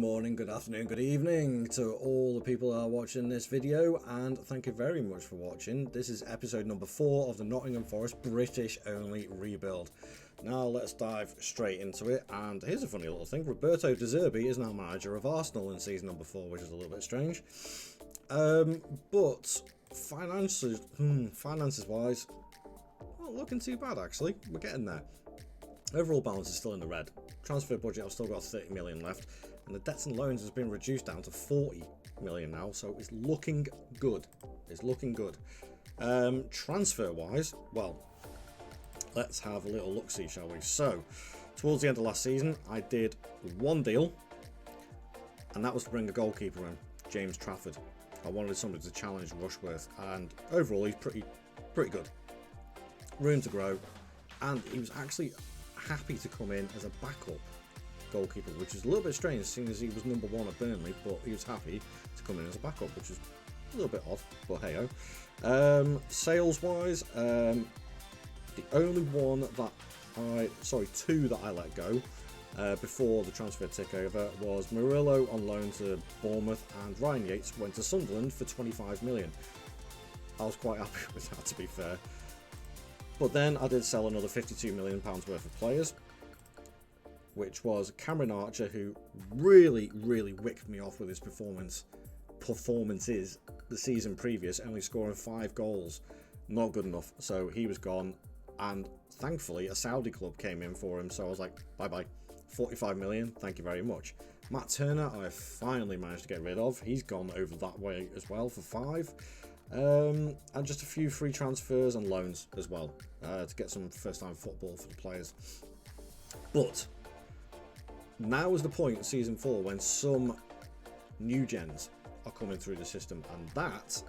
morning, good afternoon, good evening to all the people that are watching this video, and thank you very much for watching. This is episode number 4 of the Nottingham Forest British only rebuild. Now let's dive straight into it, and here's a funny little thing. Roberto De Zerbi is now manager of Arsenal in season number 4, which is a little bit strange. But finances wise, not looking too bad actually. We're getting there. Overall balance is still in the red. Transfer budget, I've still got 30 million left, and the debts and loans has been reduced down to 40 million now, so it's looking good. It's looking good. Transfer wise, well, let's have a little look-see, shall we? So, towards the end of last season, I did one deal, and that was to bring a goalkeeper in, James Trafford. I wanted somebody to challenge Rushworth, and overall he's pretty good. Room to grow, and he was actually happy to come in as a backup goalkeeper, which is a little bit strange seeing as he was number 1 at Burnley, but he was happy to come in as a backup, which is a little bit odd, but hey ho. Sales wise, the only two that I let go before the transfer takeover was Murillo on loan to Bournemouth, and Ryan Yates went to Sunderland for 25 million. I was quite happy with that, to be fair. But then I did sell another £52 million worth of players, which was Cameron Archer, who really wicked me off with his performances the season previous, only scoring 5 goals. Not good enough, so he was gone, and thankfully a Saudi club came in for him, so I was like, bye-bye. 45 million, thank you very much. Matt Turner, I finally managed to get rid of. He's gone over that way as well for 5. And just a few free transfers and loans as well, to get some first-time football for the players. But now is the point in season 4 when some new gens are coming through the system, and that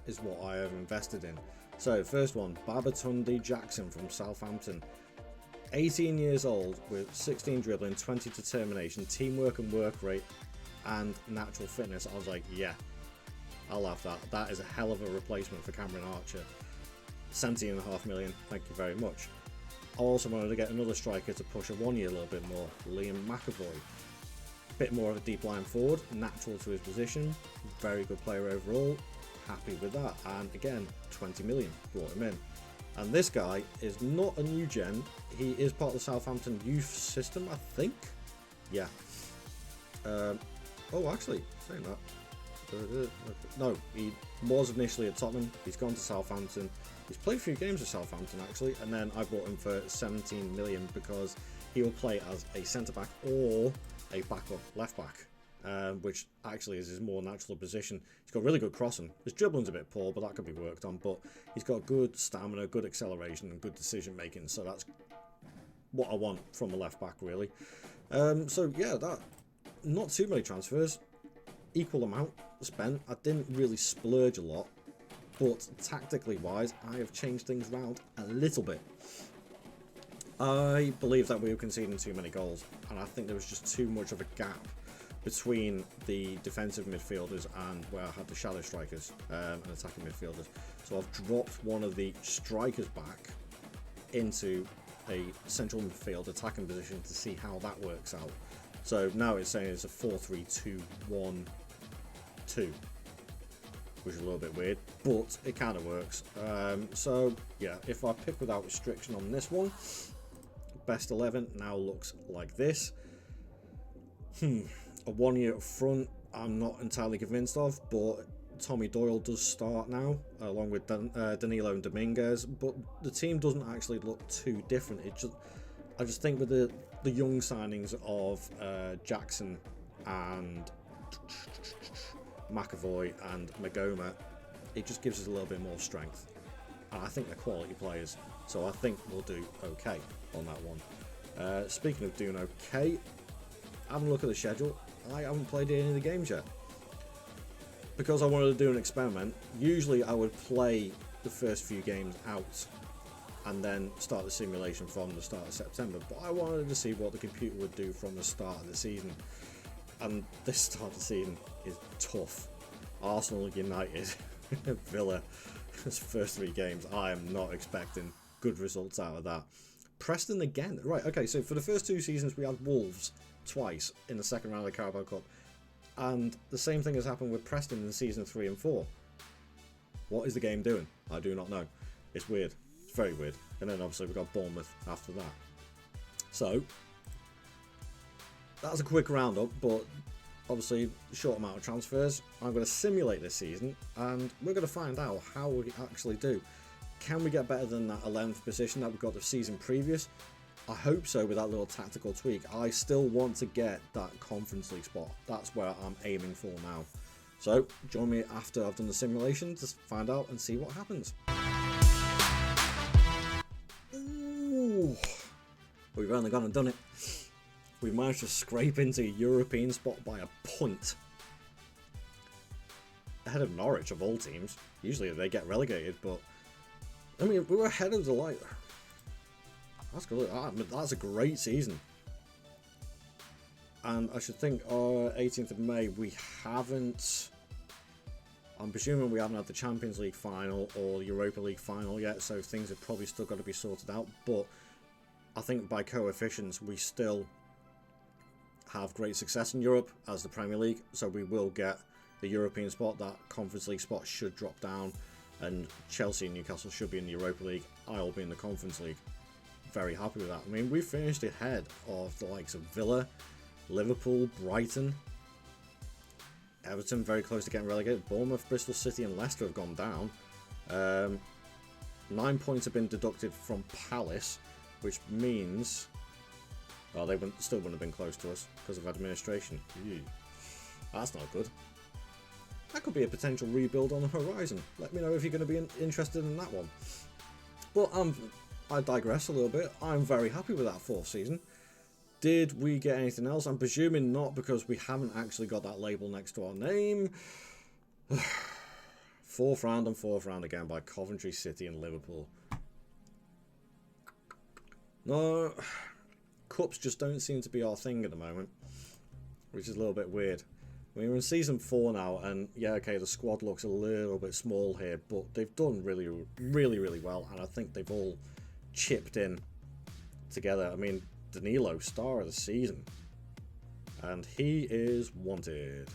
is what I have invested in. So first one, Babatunde Jackson from Southampton, 18 years old with 16 dribbling, 20 determination, teamwork and work rate, and natural fitness. I was like, yeah, I'll have that. That is a hell of a replacement for Cameron Archer. 17.5 million, thank you very much. I also wanted to get another striker to push a 1 year a little bit more, Liam McAvoy. A bit more of a deep line forward, natural to his position, very good player overall, happy with that. And again, 20 million, brought him in. And this guy is not a new gen, he is part of the Southampton youth system, I think. Yeah. Oh, actually, saying that. No, he was initially at Tottenham, he's gone to Southampton, he's played a few games with Southampton actually, and then I bought him for 17 million because he will play as a centre-back or a backup left-back, which actually is his more natural position. He's got really good crossing, his dribbling's a bit poor, but that could be worked on, but he's got good stamina, good acceleration and good decision making, so that's what I want from a left-back really. So yeah, that, not too many transfers, equal amount spent. I didn't really splurge a lot, but tactically wise I have changed things around a little bit. I believe that we were conceding too many goals, and I think there was just too much of a gap between the defensive midfielders and where I had the shadow strikers and attacking midfielders. So I've dropped one of the strikers back into a central midfield attacking position to see how that works out. So now it's saying it's a 4-3-2-1-2, which is a little bit weird, but it kind of works. So yeah, if I pick without restriction on this one, best 11 now looks like this. A 1 year up front, I'm not entirely convinced of, but Tommy Doyle does start now, along with Danilo and Dominguez, but the team doesn't actually look too different. I just think with the young signings of Jackson and McAvoy and Magoma, it just gives us a little bit more strength, and I think they're quality players, so I think we'll do okay on that one. Speaking of doing okay, having a look at the schedule, I haven't played any of the games yet because I wanted to do an experiment. Usually I would play the first few games out and then start the simulation from the start of September, but I wanted to see what the computer would do from the start of the season, and this start of the season is tough. Arsenal, United, Villa, those first 3 games, I am not expecting good results out of that. Preston again, right, okay, so for the first 2 seasons we had Wolves twice in the second round of the Carabao Cup, And the same thing has happened with Preston in season 3 and 4. What is the game doing? I do not know. It's weird. It's very weird. And then obviously we've got Bournemouth after that. So, that's a quick roundup, but obviously short amount of transfers. I'm going to simulate this season, and we're going to find out how we actually do. Can we get better than that 11th position that we got the season previous? I hope so with that little tactical tweak. I still want to get that Conference League spot. That's where I'm aiming for now. So, join me after I've done the simulation to find out and see what happens. Ooh. We've only gone and done it. We managed to scrape into a European spot by a point. Ahead of Norwich of all teams. Usually they get relegated, but I mean, we were ahead of the light. That's good. That's a great season. And I should think 18th of May, we haven't... I'm presuming we haven't had the Champions League final or the Europa League final yet, so things have probably still got to be sorted out. But I think by coefficients, we still have great success in Europe as the Premier League, so we will get the European spot. That Conference League spot should drop down, and Chelsea and Newcastle should be in the Europa League. I'll be in the Conference League. Very happy with that. I mean, we finished ahead of the likes of Villa, Liverpool, Brighton, Everton very close to getting relegated. Bournemouth, Bristol City and Leicester have gone down. 9 points have been deducted from Palace, which means... well, they still wouldn't have been close to us because of administration. Ew. That's not good. That could be a potential rebuild on the horizon. Let me know if you're going to be interested in that one. But I digress a little bit. I'm very happy with that 4th season. Did we get anything else? I'm presuming not, because we haven't actually got that label next to our name. 4th round and 4th round again by Coventry City and Liverpool. No, cups just don't seem to be our thing at the moment, which is a little bit weird. I mean, we're in season 4 now, and yeah, okay, the squad looks a little bit small here, but they've done really, really well, and I think they've all chipped in together. I mean, Danilo, star of the season, and he is wanted.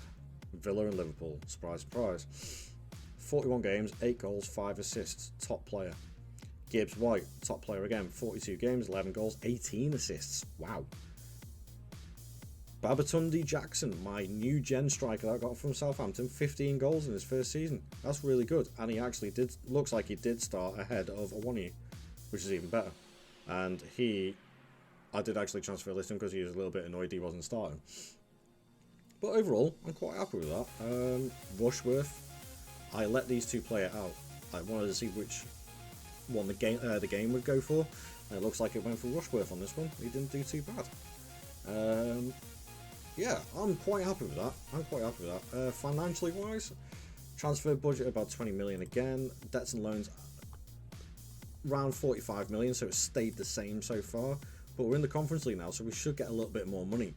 Villa and Liverpool, surprise, surprise. 41 games, 8 goals, 5 assists, top player. Gibbs White, top player again, 42 games, 11 goals, 18 assists. Wow. Babatunde Jackson, my new gen striker that I got from Southampton, 15 goals in his first season. That's really good, and he actually looks like he did start ahead of Awoniyi, which is even better. And I did actually transfer list him because he was a little bit annoyed he wasn't starting. But overall, I'm quite happy with that. Rushworth, I let these two play it out. I wanted to see which one the game would go for, and it looks like it went for Rushworth on this one. He didn't do too bad. Yeah, I'm quite happy with that. Financially wise, transfer budget about 20 million again. Debts and loans around 45 million, so it's stayed the same so far. But we're in the Conference League now, so we should get a little bit more money.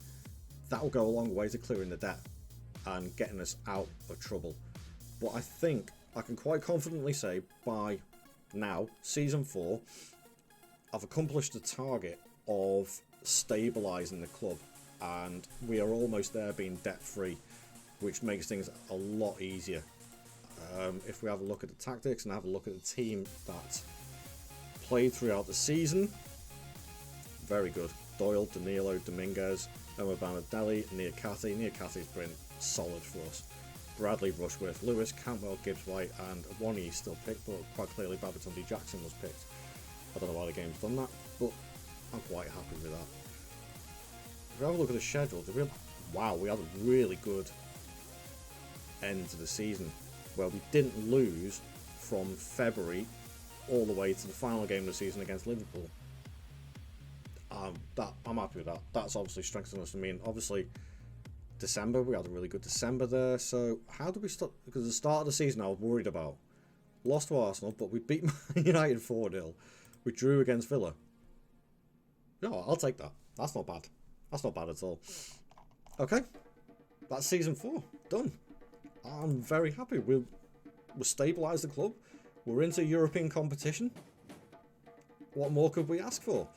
That will go a long way to clearing the debt and getting us out of trouble. But I think I can quite confidently say by now, season 4, I've accomplished the target of stabilising the club, and we are almost there being debt free, which makes things a lot easier. If we have a look at the tactics and have a look at the team that played throughout the season, very good. Doyle, Danilo, Dominguez, Omar Banadelli, Niakate. Niakate's been solid for us. Bradley, Rushworth, Lewis, Campbell, Gibbs White, and Awoniyi still picked, but quite clearly Babatunde Jackson was picked. I don't know why the game's done that, but I'm quite happy with that. If we have a look at the schedule, wow, we had a really good end to the season where we didn't lose from February all the way to the final game of the season against Liverpool. I'm happy with that. That's obviously strengthened us. I mean, obviously, December, we had a really good December there. So, how did we start? Because the start of the season, I was worried about. Lost to Arsenal, but we beat Man United 4-0. We drew against Villa. No, I'll take that. That's not bad. That's not bad at all. Okay, that's season 4 done. I'm very happy. We've stabilised the club. We're into European competition. What more could we ask for?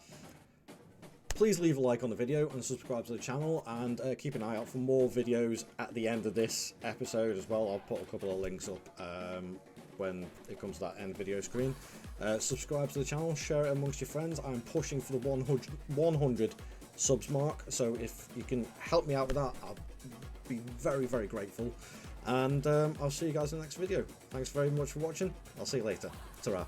please leave a like on the video and subscribe to the channel, and keep an eye out for more videos at the end of this episode as well. I'll put a couple of links up when it comes to that end video screen. Subscribe to the channel, share it amongst your friends. I'm pushing for the 100 subs mark, so if you can help me out with that, I'll be very, very grateful. And I'll see you guys in the next video. Thanks very much for watching. I'll see you later. Ta-ra.